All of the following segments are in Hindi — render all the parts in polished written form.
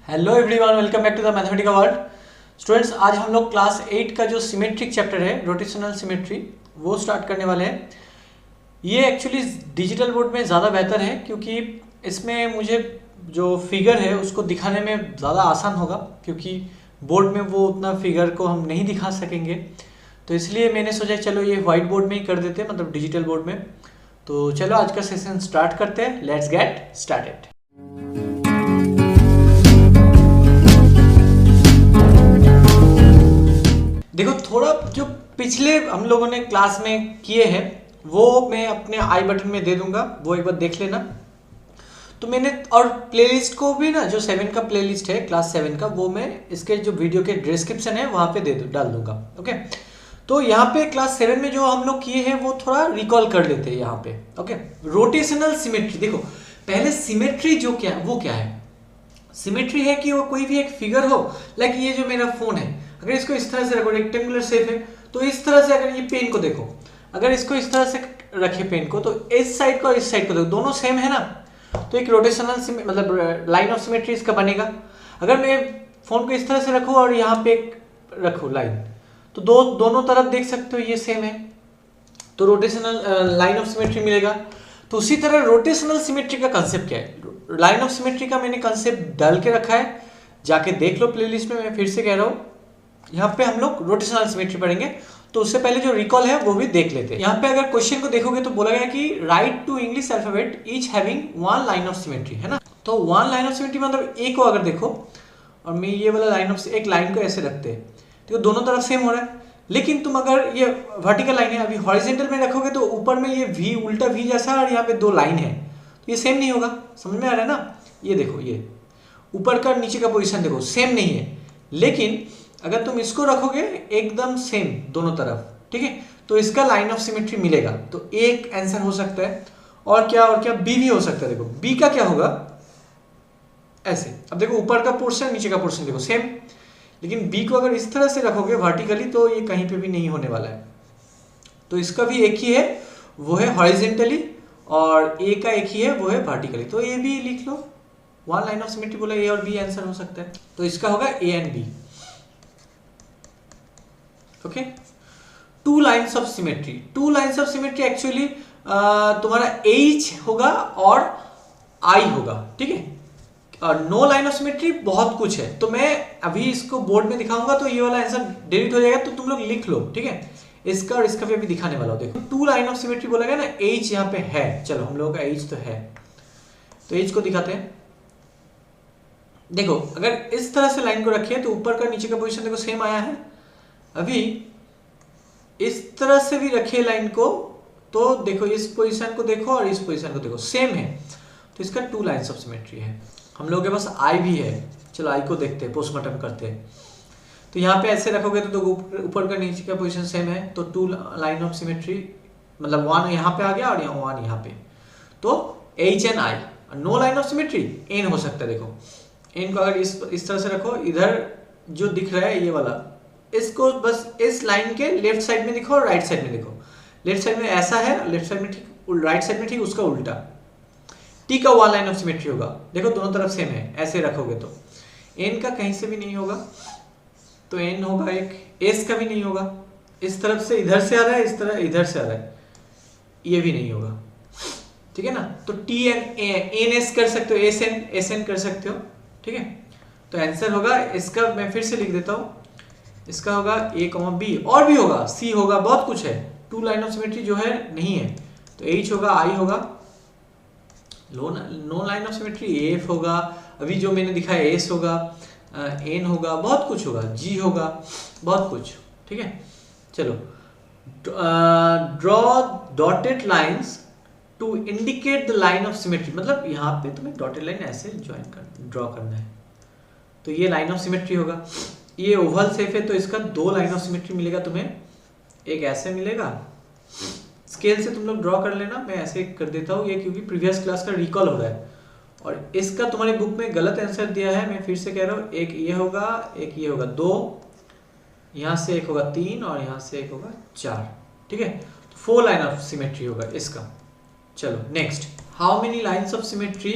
Hello everyone, welcome back to the mathematical world. Students, आज हम लोग क्लास 8 का जो सिमेट्रिक चैप्टर है, रोटेशनल सिमेट्री, वो स्टार्ट करने वाले हैं। ये एक्चुअली डिजिटल बोर्ड में ज़्यादा बेहतर है क्योंकि इसमें मुझे जो फिगर है उसको दिखाने में ज़्यादा आसान होगा, क्योंकि बोर्ड में वो उतना फिगर को हम नहीं दिखा सकेंगे। तो इसलिए मैंने सोचा चलो ये वाइट बोर्ड में ही कर देते हैं, मतलब डिजिटल बोर्ड में। तो चलो आज का सेशन स्टार्ट करते हैं। Let's get started. देखो, थोड़ा जो पिछले हम लोगों ने क्लास में किए हैं वो मैं अपने आई बटन में दे दूंगा, वो एक बार देख लेना। तो मैंने और प्लेलिस्ट को भी ना, जो 7 का प्लेलिस्ट है क्लास 7 का, वो मैं इसके जो वीडियो के डिस्क्रिप्शन है वहां पे डाल दूंगा। ओके, तो यहाँ पे क्लास 7 में जो हम लोग किए हैं वो थोड़ा रिकॉल कर लेते हैं यहाँ पे। Okay, rotational symmetry. देखो, पहले सिमेट्री जो क्या है वो क्या है। सिमेट्री है कि वो कोई भी एक फिगर हो, लाइक ये जो मेरा फोन है, अगर इसको इस तरह से रखो, रेक्टेंगुलर शेप है, तो इस तरह से अगर ये पेन को देखो, अगर इसको इस तरह से रखे पेन को, तो इस साइड को और इस साइड को देखो, दोनों सेम है ना, तो एक रोटेशनल मतलब लाइन ऑफ सिमेट्री इसका बनेगा। अगर मैं फोन को इस तरह से रखूं और यहाँ पे एक रखूं लाइन, तो दोनों तरफ देख सकते हो ये सेम है, तो रोटेशनल लाइन ऑफ सिमेट्री मिलेगा। तो उसी तरह रोटेशनल सिमेट्री का कंसेप्ट क्या है, लाइन ऑफ सिमेट्री का मैंने कंसेप्ट डाल के रखा है, जाके देख लो प्लेलिस्ट में। मैं फिर से कह रहा हूँ, यहाँ पे हम लोग रोटेशनल सिमेट्री पढ़ेंगे, तो उससे पहले जो रिकॉल है वो भी देख लेते हैं। यहाँ पे अगर क्वेश्चन को देखोगे तो बोला गया कि write two English alphabet each having one line of symmetry, है ना। तो वन लाइन ऑफ सिमेट्री मतलब ए को अगर देखो और मैं ये वाला लाइन ऑफ एक लाइन को ऐसे रखते हैं, तो दोनों तरफ सेम हो रहा है। लेकिन तुम अगर ये वर्टिकल लाइन है, अभी हॉरिजॉन्टल में रखोगे तो ऊपर में ये वी, उल्टा वी जैसा, और यहाँ पे दो लाइन है, तो ये सेम नहीं होगा। समझ में आ रहा है ना। ये देखो, ये ऊपर का नीचे का पोजीशन देखो, सेम नहीं है। लेकिन अगर तुम इसको रखोगे एकदम सेम दोनों तरफ, ठीक है, तो इसका लाइन ऑफ सिमेट्री मिलेगा। तो एक आंसर हो सकता है, और क्या बी भी हो सकता है। देखो बी का क्या होगा, ऐसे। अब देखो, ऊपर का पोर्शन नीचे का पोर्शन देखो सेम, लेकिन बी को अगर इस तरह से रखोगे वर्टिकली, तो ये कहीं पे भी नहीं होने वाला है। तो इसका भी एक ही है, वो है हॉरिजॉन्टली, और ए का एक ही है, वो है वर्टिकली। तो ए भी लिख लो, वन लाइन ऑफ सिमेट्री बोला, ए और बी आंसर हो सकता है। तो इसका होगा A and B. Okay, two lines of symmetry. Two lines of symmetry actually तुम्हारा एच होगा और आई होगा, ठीक है। और नो लाइन ऑफ सिमेट्री बहुत कुछ है, तो मैं अभी इसको बोर्ड में दिखाऊंगा तो ये वाला आंसर डिलीट हो जाएगा, तो तुम लोग लिख लो, ठीक है। इसका और इसका भी दिखाने वाला हूं। देखो, टू लाइन ऑफ सिमेट्री बोला गया ना, एच यहाँ पे है। चलो, हम लोगों का एच तो है, तो एच को दिखाते हैं। देखो, अगर इस तरह से लाइन को रखिए तो ऊपर का नीचे का पोजीशन देखो सेम आया है। अभी इस तरह से भी रखिए लाइन को, तो देखो इस पोजीशन को देखो और इस पोजीशन को देखो, सेम है। तो इसका टू लाइन्स ऑफ सिमेट्री है। हम लोगों के पास आई भी है, चलो आई को देखते हैं, पोस्टमार्टम करते हैं। तो यहाँ पे ऐसे रखोगे तो ऊपर का नीचे का पोजीशन सेम है, तो टू लाइन ऑफ सिमेट्री मतलब वन यहाँ पे आ गया और यहाँ वन यहाँ पे, तो H N I. No line of symmetry N हो सकता है। देखो, एन को अगर इस तरह से रखो, इधर जो दिख रहा है ये वाला, इसको बस इस लाइन के लेफ्ट साइड में दिखो और राइट साइड में देखो। लेफ्ट साइड में ऐसा है, लेफ्ट साइड में ठीक, राइट साइड में ठीक उसका उल्टा। टी का वन लाइन ऑफ सिमेट्री होगा। देखो, दोनों तरफ सेम है, ऐसे रखोगे तो एन का कहीं से भी नहीं होगा, तो एन होगा एक, एस का भी नहीं होगा। इस तरफ से इधर से आ रहा है, इस तरह इधर से आ रहा है, ये भी नहीं होगा, ठीक है ना। तो टी एन एस कर सकते हो, एस एन कर सकते हो, ठीक है। तो आंसर होगा इसका, मैं फिर से लिख देता हूं, इसका होगा ए कॉमा बी, और भी होगा, सी होगा, बहुत कुछ है। टू लाइन ऑफ सिमेट्री जो है नहीं है, तो एच होगा, आई होगा, no line of symmetry F होगा, अभी जो मैंने दिखाया एस होगा, एन होगा, बहुत कुछ होगा, जी होगा, बहुत कुछ, ठीक है। चलो, draw dotted lines to indicate the line of symmetry, मतलब यहाँ पे तुम्हें डॉटेड लाइन ऐसे ड्रॉ करना है, तो ये लाइन ऑफ सिमेट्री होगा। ये ओवल शेप है, तो इसका दो लाइन ऑफ सिमेट्री मिलेगा तुम्हें, एक ऐसे मिलेगा। स्केल से तुम लोग ड्रॉ कर लेना, मैं ऐसे कर देता हूँ ये, क्योंकि प्रीवियस क्लास का रिकॉल हो रहा है। और इसका तुम्हारी बुक में गलत आंसर दिया है, मैं फिर से कह रहा हूँ, एक ये होगा, एक ये होगा, दो यहाँ से एक होगा, तीन, और यहाँ से एक होगा, चार, ठीक है। तो फोर लाइन ऑफ सिमेट्री होगा इसका। चलो next, how many lines of symmetry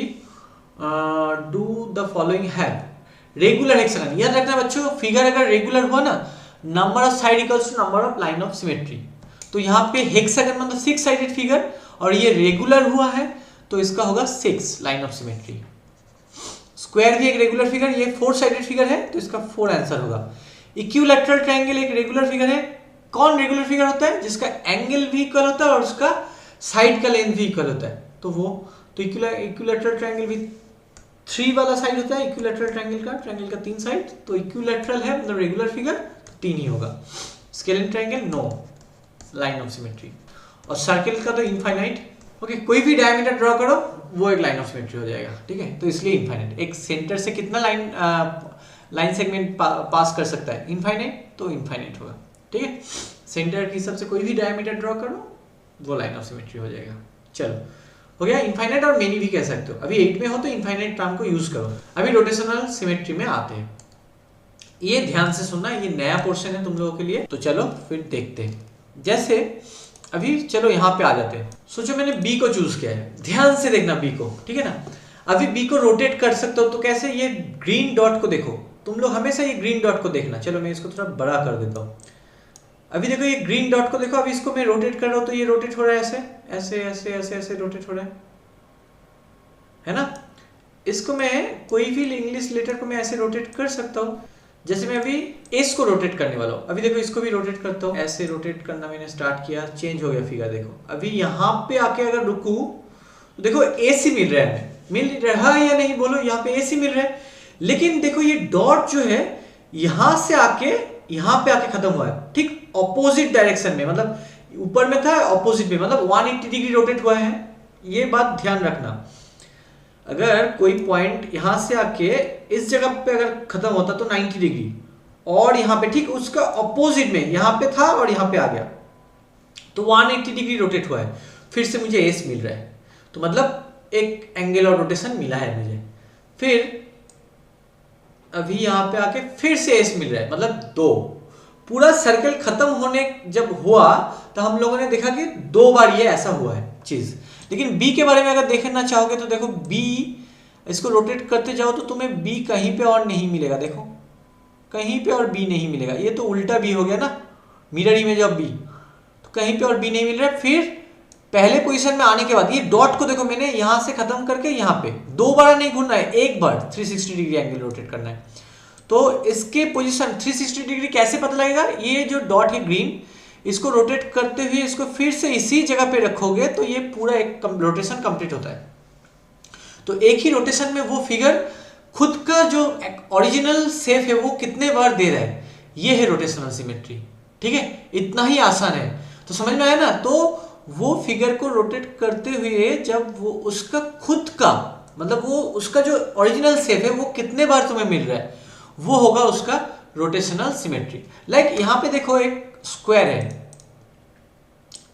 do the following have. Regular hexagon, याद रखना बच्चों, फिगर अगर रेगुलर हुआ ना, number of side equals to number of line of symmetry. तो यहाँ पे हेक्सागन मतलब 6 साइडेड फिगर, और ये रेगुलर हुआ है तो इसका होगा 6 लाइन ऑफ सिमेट्री। स्क्वायर भी एक रेगुलर फिगर, ये 4 साइडेड फिगर है तो इसका 4 आंसर होगा। इक्विलैटरल ट्रायंगल एक रेगुलर फिगर है। कौन रेगुलर फिगर होता है? जिसका एंगल भी इक्वल होता है और उसका साइड का लेंथ भी इक्वल होता है, तो वो तो इक्विलैटरल ट्रायंगल भी 3 वाला साइड होता है। इक्विलैटरल ट्रायंगल का 3 साइड, तो इक्विलैटरल है मतलब रेगुलर फिगर, तो 3 ही होगा। Scalene triangle no line of symmetry, और सर्किल का तो इनफाइनाइट। ओके, कोई भी डायमीटर ड्रॉ करो वो एक लाइन ऑफ सिमेट्री हो जाएगा, ठीक है, तो इसलिए इनफाइनाइट। एक सेंटर से कितना लाइन सेगमेंट पास कर सकता है? इनफाइनाइट, तो इनफाइनाइट होगा, ठीक है। सेंटर की हिसाब से कोई भी डायमीटर ड्रॉ करो वो लाइन ऑफ सिमेट्री हो जाएगा। चलो हो गया, इनफाइनाइट और मेनी भी कह सकते हो। अभी 8 में हो तो इनफाइनाइट टर्म को यूज करो। अभी रोटेशनल सिमेट्री में आते हैं, ये ध्यान से सुनना, ये नया पोर्शन है तुम लोगों के लिए। तो चलो फिर देखते हैं। जैसे अभी चलो यहाँ पे आ जाते हैं। सोचो मैंने बी को चूज किया है, ध्यान से देखना बी को, ठीक है ना। अभी बी को रोटेट कर सकते हो, तो कैसे? ये ग्रीन डॉट को देखो, तुम लोग हमेशा ये ग्रीन डॉट को देखना। चलो मैं इसको थोड़ा बड़ा कर देता हूँ। अभी देखो ये ग्रीन डॉट को देखो, अभी इसको मैं रोटेट कर रहा हूँ तो ये रोटेट हो रहा है, ऐसे ऐसे ऐसे ऐसे ऐसे रोटेट हो रहा है ना। इसको मैं कोई भी इंग्लिश लेटर को मैं ऐसे रोटेट कर सकता हूँ। जैसे मैं अभी एस को रोटेट करने वाला हूँ, अभी देखो इसको भी रोटेट करता हूँ, ऐसे रोटेट करना मैंने स्टार्ट किया, चेंज हो गया फिगर। देखो अभी यहाँ पे आके अगर रुकू तो देखो एस ही मिल रहा है, मिल रहा है या नहीं बोलो, यहाँ पे एस ही मिल रहा है। लेकिन देखो ये डॉट जो है यहाँ से आके यहाँ पे आके खत्म हुआ है, ठीक ऑपोजिट डायरेक्शन में, मतलब ऊपर में था ऑपोजिट में, मतलब 180 डिग्री रोटेट हुआ है। ये बात ध्यान रखना, अगर कोई पॉइंट यहां से आके इस जगह पे अगर खत्म होता तो 90 डिग्री, और यहां पे ठीक उसका ऑपोजिट में यहां पे था और यहां पे आ गया तो 180 डिग्री रोटेट हुआ है। फिर से मुझे एस मिल रहा है, तो मतलब एक एंगल और रोटेशन मिला है मुझे। फिर अभी यहां पे आके फिर से एस मिल रहा है, मतलब 2। पूरा सर्कल खत्म होने जब हुआ तो हम लोगों ने देखा कि 2 बार ये ऐसा हुआ है चीज। लेकिन बी के बारे में अगर देखना चाहोगे तो देखो बी, इसको रोटेट करते जाओ तो तुम्हें बी कहीं पे और नहीं मिलेगा। देखो कहीं पे और बी नहीं मिलेगा, ये तो उल्टा बी हो गया ना, मिरर इमेज ऑफ बी, तो कहीं पे और बी नहीं मिल रहा है। फिर पहले पोजीशन में आने के बाद ये डॉट को देखो, मैंने यहां से खत्म करके यहाँ पे 2 बार नहीं घूमना है, एक बार 360 डिग्री एंगल रोटेट करना है। तो इसके पोजीशन 360 डिग्री कैसे पता लगेगा? ये जो डॉट है ग्रीन, इसको रोटेट करते हुए इसको फिर से इसी जगह पे रखोगे तो ये पूरा एक रोटेशन कंप्लीट होता है। तो एक ही रोटेशन में वो फिगर खुद का जो ओरिजिनल शेप है वो कितने बार दे रहा है, ये है रोटेशनल सिमेट्री, ठीक है। इतना ही आसान है, तो समझ में आया ना। तो वो फिगर को रोटेट करते हुए जब वो उसका खुद का, मतलब वो उसका जो ओरिजिनल शेप है वो कितने बार तुम्हें मिल रहा है, वो होगा उसका रोटेशनल सिमेट्री। लाइक यहाँ पे देखो एक स्क्वायर है,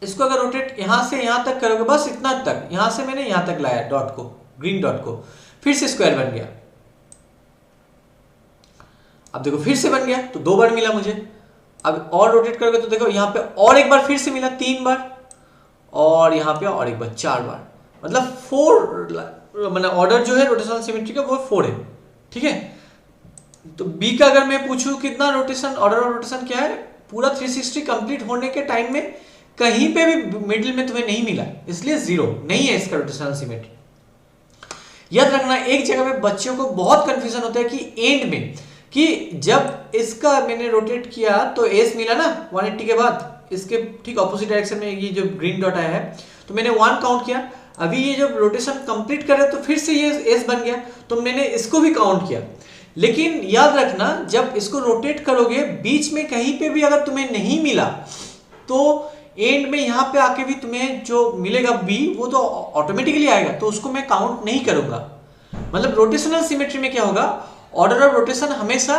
इसको अगर रोटेट यहां से यहां तक करोगे, बस इतना तक, यहां से मैंने यहां तक लाया डॉट को, ग्रीन डॉट को, फिर से स्क्वायर बन गया। अब देखो फिर से बन गया, तो 2 बार मिला मुझे। अब और रोटेट करोगे तो देखो यहां पे और एक बार फिर से मिला, 3 बार, और यहां पे और एक बार 4 बार, मतलब 4, मतलब ऑर्डर जो है रोटेशनल सिमेट्री का वो 4 है, ठीक है। तो बी का अगर मैं पूछूं कितना रोटेशन, ऑर्डर ऑफ रोटेशन क्या है, पूरा 360 कंप्लीट होने के टाइम में कहीं पे भी मिडिल में तुम्हें नहीं मिला, इसलिए 0 नहीं है इसका रोटेशनल सिमेट्री। याद रखना, एक जगह पे बच्चों को बहुत कंफ्यूजन होता है कि एंड में, कि जब इसका मैंने रोटेट किया तो एस मिला ना 180 के बाद, इसके ठीक ऑपोजिट डायरेक्शन में ये जो ग्रीन डॉट आया है, तो मैंने 1 काउंट किया। अभी ये जब रोटेशन कंप्लीट कर रहे तो फिर से ये एस बन गया, तो मैंने इसको भी काउंट किया। लेकिन याद रखना, जब इसको रोटेट करोगे बीच में कहीं पे भी अगर तुम्हें नहीं मिला तो एंड में यहां पे आके भी तुम्हें जो मिलेगा बी, वो तो ऑटोमेटिकली आएगा, तो उसको मैं काउंट नहीं करूंगा। मतलब रोटेशनल सिमेट्री में क्या होगा, ऑर्डर ऑफ रोटेशन हमेशा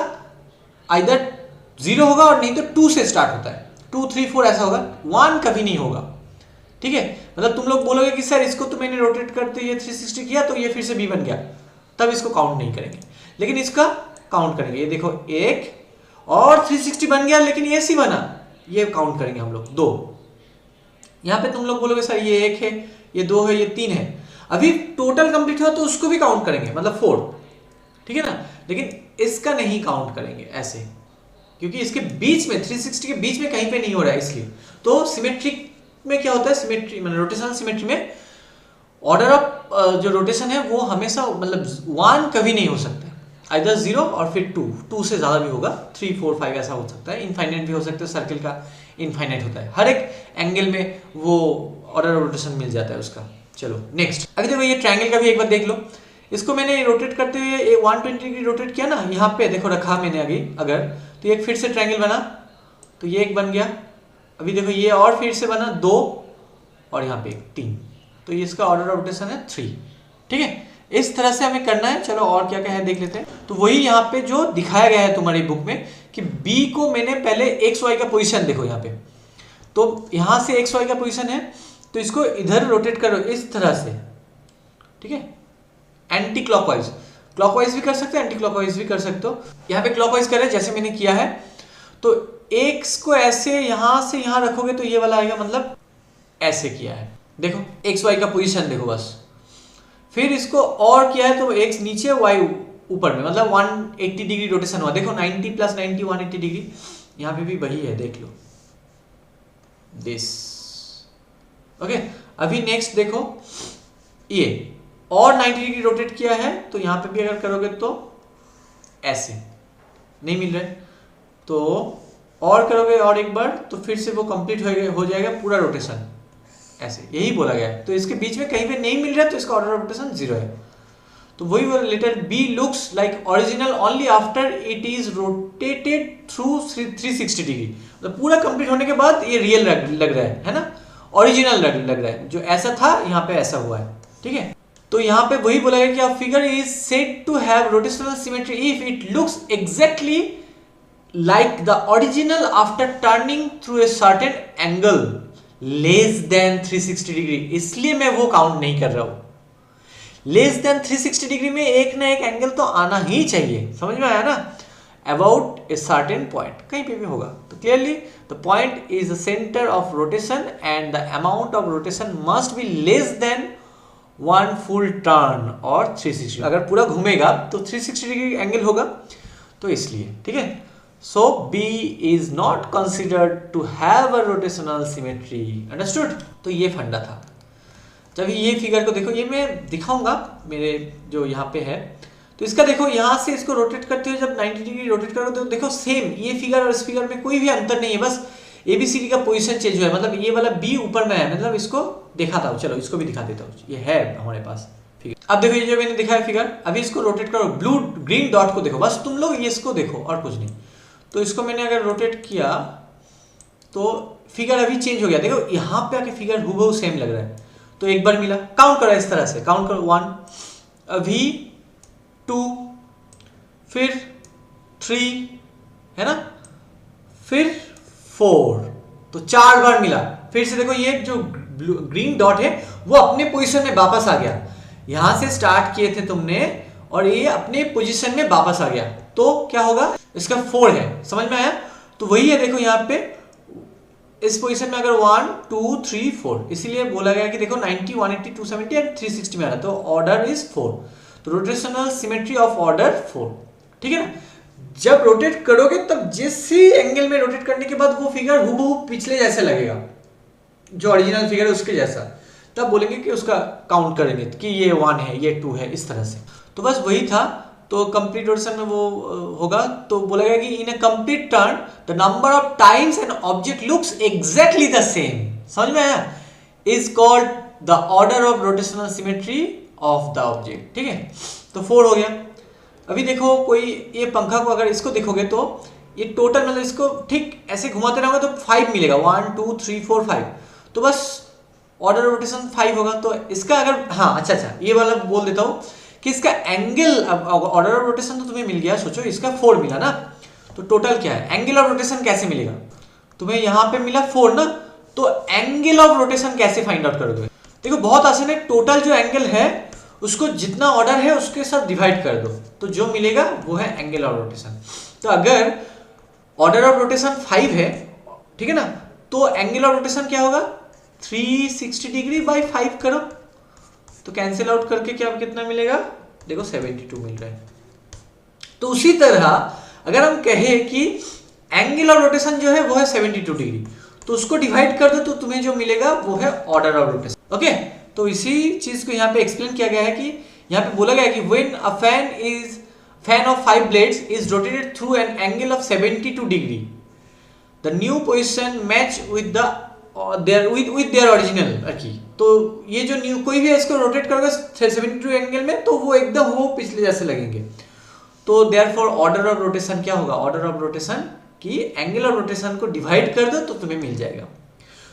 आइदर 0 होगा और नहीं तो 2 से स्टार्ट होता है, 2 3 4 ऐसा होगा, 1 कभी नहीं होगा, ठीक है। मतलब तुम लोग बोलोगे कि सर इसको तो मैंने रोटेट करते ये 360 किया तो ये फिर से बी बन गया, तब इसको काउंट नहीं करेंगे, लेकिन इसका काउंट करेंगे। ये देखो 1 और 360 बन गया, लेकिन ये सी बना, ये काउंट करेंगे हम लोग 2। यहां पे तुम लोग बोलोगे सर ये 1 है, ये 2 है, ये 3 है, अभी टोटल कंप्लीट हुआ तो उसको भी काउंट करेंगे, मतलब 4, ठीक है ना। लेकिन इसका नहीं काउंट करेंगे ऐसे, क्योंकि इसके बीच में 360 के बीच में कहीं पे नहीं हो रहा है इसलिए। तो सिमेट्री में क्या होता है, सिमेट्री मतलब रोटेशनल सिमेट्री में ऑर्डर ऑफ जो रोटेशन है वो हमेशा मतलब 1 कभी नहीं हो सकता, आइदर 0 और फिर 2 से ज़्यादा भी होगा, 3 4 5 ऐसा हो सकता है, इनफाइनाइट भी हो सकता है, सर्किल का इनफाइनाइट होता है, हर एक एंगल में वो ऑर्डर ऑफ रोटेशन मिल जाता है उसका। चलो नेक्स्ट, अभी देखो ये ट्रायंगल का भी एक बार देख लो। इसको मैंने रोटेट करते हुए 120 डिग्री रोटेट किया ना, यहाँ पे देखो रखा मैंने अभी अगर, तो एक फिर से ट्रायंगल बना, तो ये एक बन गया। अभी देखो ये और फिर से बना 2 और यहाँ पे 3, तो ये इसका ऑर्डर ऑफ रोटेशन है 3। ठीक है, इस तरह से हमें करना है। चलो और क्या क्या है देख लेते हैं। तो वही यहाँ पे जो दिखाया गया है तुम्हारी बुक में कि बी को मैंने पहले एक्स वाई का पोजीशन देखो यहाँ पे, तो यहाँ से एक्स वाई का पोजीशन है, तो इसको इधर रोटेट करो इस तरह से। ठीक है, एंटी क्लॉकवाइज, क्लॉकवाइज भी कर सकते हो, एंटी क्लॉकवाइज भी कर सकते हो। यहाँ पे क्लॉकवाइज करें जैसे मैंने किया है, तो एक्स को ऐसे यहाँ से यहाँ रखोगे तो ये वाला आएगा, मतलब ऐसे किया है। देखो एक्स वाई का पोजीशन देखो बस, फिर इसको और किया है तो एक्स नीचे वाई ऊपर में, मतलब 180 डिग्री रोटेशन हुआ। देखो 90 + 90 180 डिग्री, यहाँ पे भी वही है, देख लो दिस। ओके, अभी नेक्स्ट देखो ये और 90 डिग्री रोटेट किया है, तो यहाँ पे भी अगर करोगे तो ऐसे नहीं मिल रहा है, तो और करोगे और एक बार तो फिर से वो कंप्लीट हो जाएगा पूरा रोटेशन, ऐसे यही बोला गया है। तो इसके बीच में कहीं पे नहीं मिल रहा है तो इसका ऑर्डर ऑफ रोटेशन 0 है। तो वही letter B looks like original only after it is rotated through 360 degree, मतलब पूरा कंप्लीट होने के बाद ये रियल लग रहा है ना, ओरिजिनल लग रहा है, जो ऐसा था यहाँ पे ऐसा हुआ है। ठीक है, तो यहाँ पे वही बोला गया कि a figure is said to have rotational symmetry if it looks exactly like the original after turning through a certain angle less than 360 degree. इसलिए मैं वो काउंट नहीं कर रहा हूँ। लेस देन 360 डिग्री में एक ना एक एंगल तो आना ही चाहिए, समझ में आया ना, अबाउट ए सर्टेन पॉइंट कहीं पे भी होगा। तो clearly the point is the centre of rotation and the amount of rotation must be less than 1 full turn और 360। अगर पूरा घूमेगा तो 360 डिग्री एंगल होगा, तो इसलिए। ठीक है, सो B is not considered to have a rotational symmetry, understood? तो ये फंडा था। जब ये फिगर को देखो, ये मैं दिखाऊंगा मेरे जो यहाँ पे है, तो इसका देखो यहाँ से इसको रोटेट करते हुए जब 90 डिग्री रोटेट करो तो देखो सेम ये फिगर और इस फिगर में कोई भी अंतर नहीं है, बस ABCD का पोजीशन चेंज हुआ है, मतलब ये वाला B ऊपर में है, मतलब इसको दिखाता हूँ। चलो इसको भी दिखा देता हूँ, ये है हमारे पास फिगर। अब देखो ये जो मैंने दिखाया फिगर, अभी इसको रोटेट करो, ब्लू ग्रीन डॉट को देखो, बस तुम लोग ये इसको देखो और कुछ नहीं। तो इसको मैंने अगर रोटेट किया तो फिगर अभी चेंज हो गया, देखो यहाँ पे आके फिगर हूबहू सेम लग रहा है। तो एक बार मिला, काउंट करो इस तरह से, काउंट करो 1, अभी 2, फिर 3 है ना, फिर 4, तो 4 बार मिला। फिर से देखो ये जो ग्रीन डॉट है वो अपने पोजीशन में वापस आ गया, यहां से स्टार्ट किए थे तुमने और ये अपने पोजीशन में वापस आ गया, तो क्या होगा, इसका 4 है, समझ में आया? तो वही है, देखो यहाँ पे इस पोजीशन में अगर 1 2 3 4, इसीलिए बोला गया कि देखो 90 180 270 एंड 360 में आ रहा है, तो ऑर्डर इज 4, तो रोटेशनल सिमेट्री ऑफ ऑर्डर 4। ठीक है ना, जब रोटेट करोगे तब जिस ही एंगल में रोटेट करने के बाद वो फिगर हूबहू पिछले जैसे लगेगा, जो ओरिजिनल फिगर है उसके जैसा, तब बोलेंगे कि उसका काउंट करेंगे कि ये 1 है ये 2 है, इस तरह से। तो बस वही था। तो कंप्लीट रोटेशन में वो होगा, तो बोला गया कि in a complete turn the number of times an object looks exactly the same, समझ में आया, is called the order of rotational symmetry of the object. ठीक है, तो 4 हो गया। अभी देखो कोई ये पंखा को अगर इसको देखोगे तो ये टोटल मतलब इसको ठीक ऐसे घुमाते रहोगे तो 5 मिलेगा, 1 2 3 4 5, तो बस ऑर्डर ऑफ रोटेशन 5 होगा। तो इसका अगर अच्छा ये वाला बोल देता हूँ कि इसका एंगल, ऑर्डर ऑफ रोटेशन तो तुम्हें मिल गया, सोचो इसका 4 मिला ना, तो टोटल क्या है, एंगल ऑफ रोटेशन कैसे मिलेगा, तुम्हें यहाँ पे मिला 4 ना, तो एंगल ऑफ रोटेशन कैसे फाइंड आउट करोगे? देखो बहुत आसान है, टोटल जो एंगल है उसको जितना ऑर्डर है उसके साथ डिवाइड कर दो, तो जो मिलेगा वो है एंगल ऑफ रोटेशन। तो अगर ऑर्डर ऑफ रोटेशन 5 है, ठीक है ना, तो एंगल ऑफ रोटेशन क्या होगा, 360 डिग्री बाई 5 करो, तो कैंसिल आउट करके क्या कितना मिलेगा, देखो 72 मिल रहा है। तो उसी तरह अगर हम कहें कि एंगल ऑफ रोटेशन जो है वो है 72 डिग्री, तो उसको डिवाइड कर दो तो तुम्हें जो मिलेगा वो है ऑर्डर ऑफ रोटेशन। ओके, तो इसी चीज को यहाँ पे एक्सप्लेन किया गया है कि यहाँ पे बोला गया है कि when a fan of 5 blades is rotated through an angle of 72 degree, the new position match with their original की। तो ये जो न्यू कोई भी है इसको रोटेट करोगे 72 एंगल में तो वो एकदम वो पिछले जैसे लगेंगे। तो देयरफॉर ऑर्डर ऑफ रोटेशन क्या होगा, ऑर्डर ऑफ रोटेशन की एंगल ऑफ रोटेशन को डिवाइड कर दो तो तुम्हें मिल जाएगा।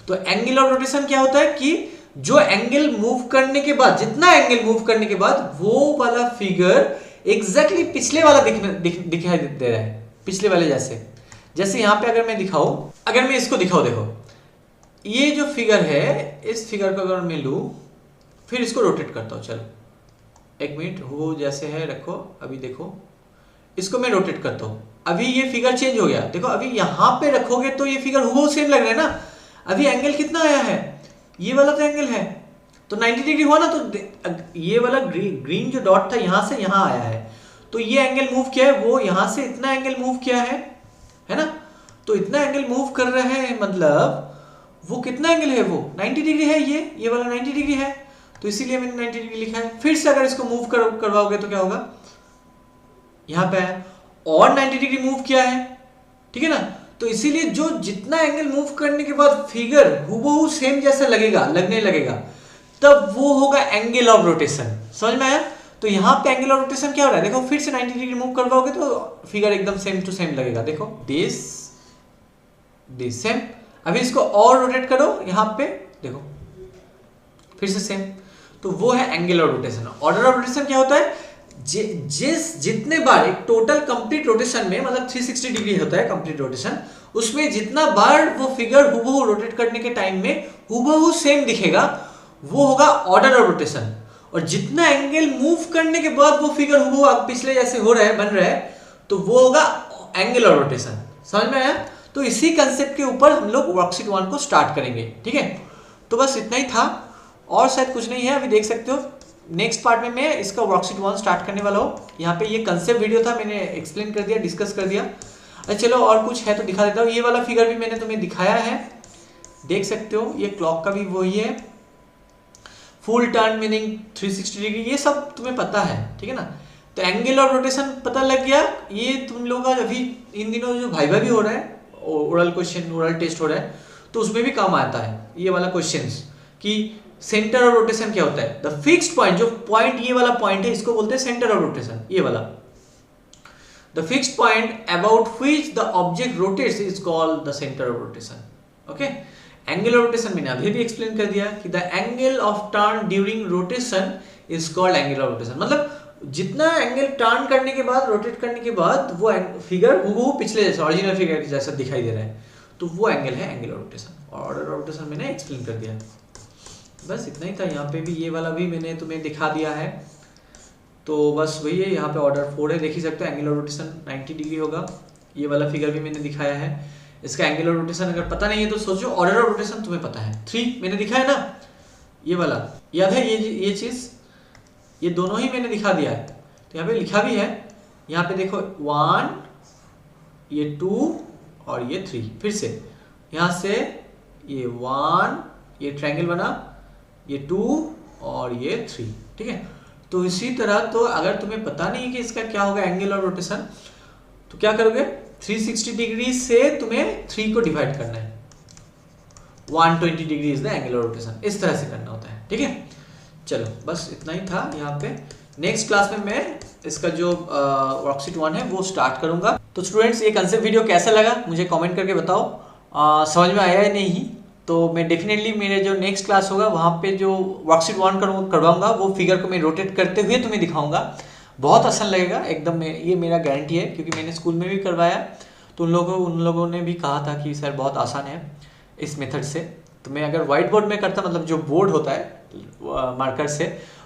तो एंगल ऑफ रोटेशन क्या होता है कि जो एंगल मूव करने के बाद, जितना एंगल मूव करने के बाद वो वाला फिगर एग्जैक्टली पिछले वाला दिखाई दे रहा है, पिछले वाले जैसे। जैसे यहाँ पे अगर मैं दिखाऊं, अगर मैं इसको दिखाऊं, देखो ये जो फिगर है, इस फिगर को अगर मैं लूं फिर इसको रोटेट करता हूं, चलो 1 मिनट, वो जैसे है रखो, अभी देखो इसको मैं रोटेट करता हूं, अभी ये फिगर चेंज हो गया। देखो अभी यहाँ पे रखोगे तो ये फिगर हुबहू सेम लग रहा है ना। अभी एंगल कितना आया है, ये वाला तो एंगल है तो 90 डिग्री हुआ ना, तो ये वाला ग्रीन जो डॉट था यहाँ से यहाँ आया है, तो ये एंगल मूव किया है, वो यहाँ से इतना एंगल मूव किया है ना। तो इतना एंगल मूव कर रहा है, मतलब वो कितना एंगल है, वो 90 डिग्री है, ये वाला 90 डिग्री है, तो इसीलिए मैंने 90 डिग्री लिखा है। फिर से अगर इसको मूव करवाओगे तो क्या होगा, यहाँ पे है और 90 डिग्री मूव किया है, ठीक है ना। तो इसीलिए जो जितना एंगल मूव करने के बाद फिगर हुबहू सेम जैसा लगने लगेगा, तब वो होगा एंगल ऑफ रोटेशन। समझ में आया। तो यहाँ पे एंगल ऑफ रोटेशन क्या हो रहा है, देखो फिर से 90 डिग्री मूव करवाओगे तो फिगर एकदम सेम टू सेम लगेगा। देखो दिस सेम, अभी इसको और रोटेट करो यहाँ पे, देखो फिर से सेम, तो वो है angle of rotation. Order of rotation क्या होता है, जितने बार एक टोटल कंप्लीट रोटेशन में, मतलब 360 डिग्री होता है कंप्लीट रोटेशन, उसमें जितना बार वो फिगर हुबहू रोटेट करने के टाइम में हुबहू सेम दिखेगा, वो होगा ऑर्डर ऑफ रोटेशन। और जितना एंगल मूव करने के बाद वो फिगर हुबहू पिछले जैसे हो रहा है, बन रहा है, तो वो होगा एंगल ऑफ रोटेशन। समझ में आया। तो इसी कंसेप्ट के ऊपर हम लोग वर्कशीट 1 को स्टार्ट करेंगे, ठीक है। तो बस इतना ही था, और शायद कुछ नहीं है। अभी देख सकते हो नेक्स्ट पार्ट में मैं इसका वर्कशीट 1 स्टार्ट करने वाला हूँ। यहाँ पे ये कंसेप्ट वीडियो था, मैंने एक्सप्लेन कर दिया, डिस्कस कर दिया। अच्छा चलो और कुछ है तो दिखा देता हूँ। ये वाला फिगर भी मैंने तुम्हें दिखाया है, देख सकते हो। ये क्लॉक का भी वही है, फुल टर्न मीनिंग 360 डिग्री, ये सब तुम्हें पता है, ठीक है ना। तो एंगल ऑफ रोटेशन पता लग गया। ये तुम लोग का अभी इन दिनों जो भाइवा भी हो रहा है, ओरल क्वेश्चन, ओरल टेस्ट हो रहा है, तो उसमें भी काम आता है ये वाला क्वेश्चन कि सेंटर ऑफ रोटेशन क्या होता है। द फिक्स्ड पॉइंट, जो पॉइंट ये वाला पॉइंट है, इसको बोलते हैं सेंटर ऑफ रोटेशन। ये वाला the fixed point about which the object rotates is called the centre of rotation. Okay, angle of rotation मैंने अभी भी एक्सप्लेन कर दिया कि the angle of turn during rotation is called angle of rotation. मतलब जितना एंगल टर्न करने के बाद, रोटेट करने के बाद वो फिगर वो पिछले जैसा, ओरिजिनल फिगर के जैसा दिखाई दे रहा है, तो वो एंगल है angle of rotation. Order of rotation मैंने एक्सप्लेन कर दिया, बस इतना ही था। यहाँ पे भी ये वाला भी मैंने तुम्हें दिखा दिया है, तो बस वही है। यहाँ पे ऑर्डर 4 है, देख ही सकते हो। एंगल ऑफ रोटेशन 90 डिग्री होगा। ये वाला फिगर भी मैंने दिखाया है। इसका एंगल ऑफ रोटेशन अगर पता नहीं है तो सोचो, ऑर्डर ऑफ रोटेशन तुम्हें पता है। 3 मैंने दिखाया ना, ये वाला याद है, ये चीज, ये दोनों ही मैंने दिखा दिया है। तो यहाँ पे लिखा भी है, यहाँ पे देखो 1, ये 2 और ये 3। फिर से यहाँ से ये 1, ये ट्रायंगल बना, ये 2 और ये 3, ठीक है। तो इसी तरह, तो अगर तुम्हें पता नहीं है कि इसका क्या होगा एंगल ऑफ रोटेशन, तो क्या करोगे, 360 डिग्री से तुम्हें 3 को डिवाइड करना है। 120 degree is the angle of rotation, इस तरह से करना होता है, ठीक है। चलो बस इतना ही था यहाँ पे। नेक्स्ट क्लास में मैं इसका जो वर्कशीट 1 है वो स्टार्ट करूंगा। तो स्टूडेंट्स, ये कंसेप्ट वीडियो कैसा लगा मुझे कमेंट करके बताओ। समझ में आया या नहीं, तो मैं डेफिनेटली मेरे जो नेक्स्ट क्लास होगा वहाँ पे जो वर्कशीट 1 करवाऊंगा, वो फिगर को मैं रोटेट करते हुए तुम्हें दिखाऊंगा। बहुत आसान लगेगा एकदम, ये मेरा गारंटी है, क्योंकि मैंने स्कूल में भी करवाया, तो उन लोगों ने भी कहा था कि सर बहुत आसान है इस मेथड से। तो मैं अगर व्हाइट बोर्ड में करता, मतलब जो बोर्ड होता है मार्कर से,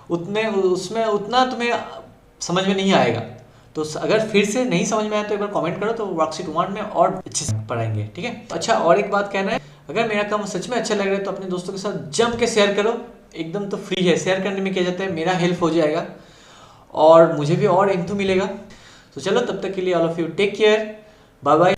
उसमें उतना तुम्हें समझ में नहीं आएगा। तो अगर फिर से नहीं समझ में आया तो एक बार कमेंट करो, तो वर्कशीट 1 में और अच्छे से पढ़ाएंगे, ठीक है। अच्छा, और एक बात कहना है, अगर मेरा काम सच में अच्छा लग रहा है तो अपने दोस्तों के साथ जम के शेयर करो। एकदम तो फ्री है, शेयर करने में क्या जाता है, मेरा हेल्प हो जाएगा और मुझे भी और इनटू मिलेगा। तो चलो तब तक के लिए all of you take care, bye bye.